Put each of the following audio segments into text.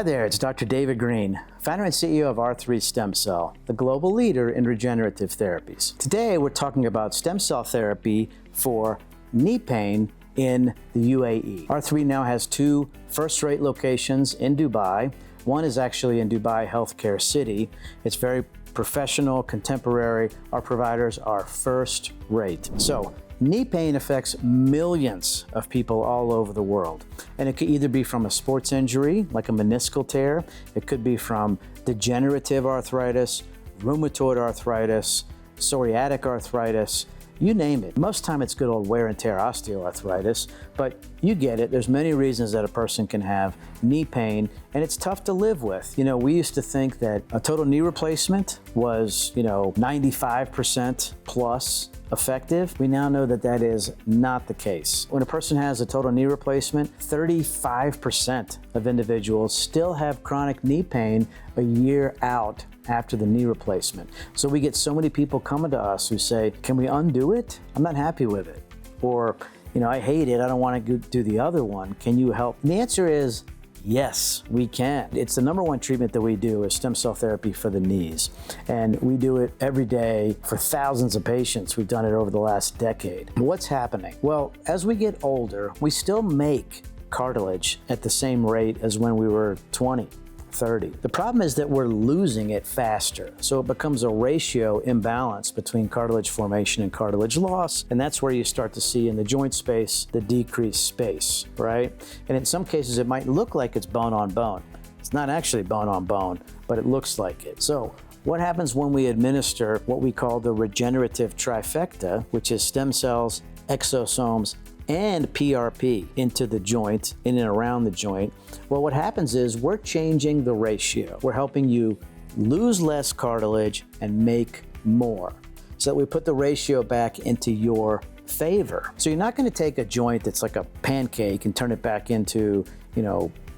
Hi there, it's Dr. David Green, founder and CEO of R3 Stem Cell, the global leader in regenerative therapies. Today we're talking about stem cell therapy for knee pain in the UAE. R3 now has two first-rate locations in Dubai. One is actually in Dubai Healthcare City. It's very professional, contemporary. Our providers are first rate. So, knee pain affects millions of people all over the world. And it could either be from a sports injury, like a meniscal tear. It could be from degenerative arthritis, rheumatoid arthritis, psoriatic arthritis, you name it. Most time it's good old wear and tear osteoarthritis, but you get it. There's many reasons that a person can have knee pain, and it's tough to live with. You know, we used to think that a total knee replacement was, 95% plus effective. We now know that that is not the case. When a person has a total knee replacement, 35% of individuals still have chronic knee pain a year out after the knee replacement. So we get so many people coming to us who say, can we undo it? I'm not happy with it. Or, I hate it. I don't want to do the other one. Can you help? And the answer is yes, we can. It's the number one treatment that we do is stem cell therapy for the knees. And we do it every day for thousands of patients. We've done it over the last decade. What's happening? Well, as we get older, we still make cartilage at the same rate as when we were 20. 30. The problem is that we're losing it faster. So it becomes a ratio imbalance between cartilage formation and cartilage loss. And that's where you start to see in the joint space, the decreased space, right? And in some cases, it might look like it's bone on bone. It's not actually bone on bone, but it looks like it. So what happens when we administer what we call the regenerative trifecta, which is stem cells, exosomes, and PRP into the joint, in and around the joint? Well, what happens is we're changing the ratio. We're helping you lose less cartilage and make more, so that we put the ratio back into your favor. So you're not going to take a joint that's like a pancake and turn it back into,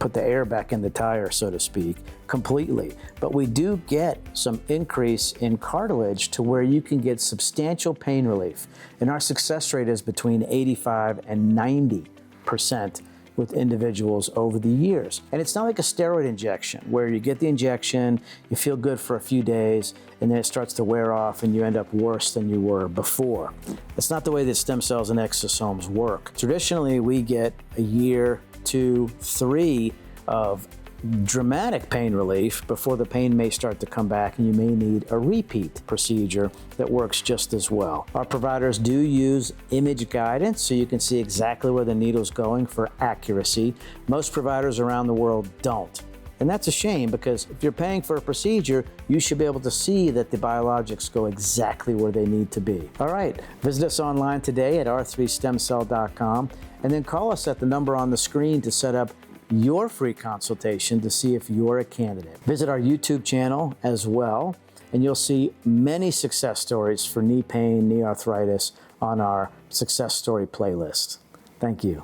put the air back in the tire, so to speak, completely. But we do get some increase in cartilage to where you can get substantial pain relief. And our success rate is between 85 and 90% with individuals over the years. And it's not like a steroid injection where you get the injection, you feel good for a few days, and then it starts to wear off and you end up worse than you were before. That's not the way that stem cells and exosomes work. Traditionally, we get a year, 2, 3 of dramatic pain relief before the pain may start to come back, and you may need a repeat procedure that works just as well. Our providers do use image guidance so you can see exactly where the needle's going for accuracy. Most providers around the world don't. And that's a shame, because if you're paying for a procedure, you should be able to see that the biologics go exactly where they need to be. All right, visit us online today at r3stemcell.com, and then call us at the number on the screen to set up your free consultation to see if you're a candidate. Visit our YouTube channel as well, and you'll see many success stories for knee pain, knee arthritis on our success story playlist. Thank you.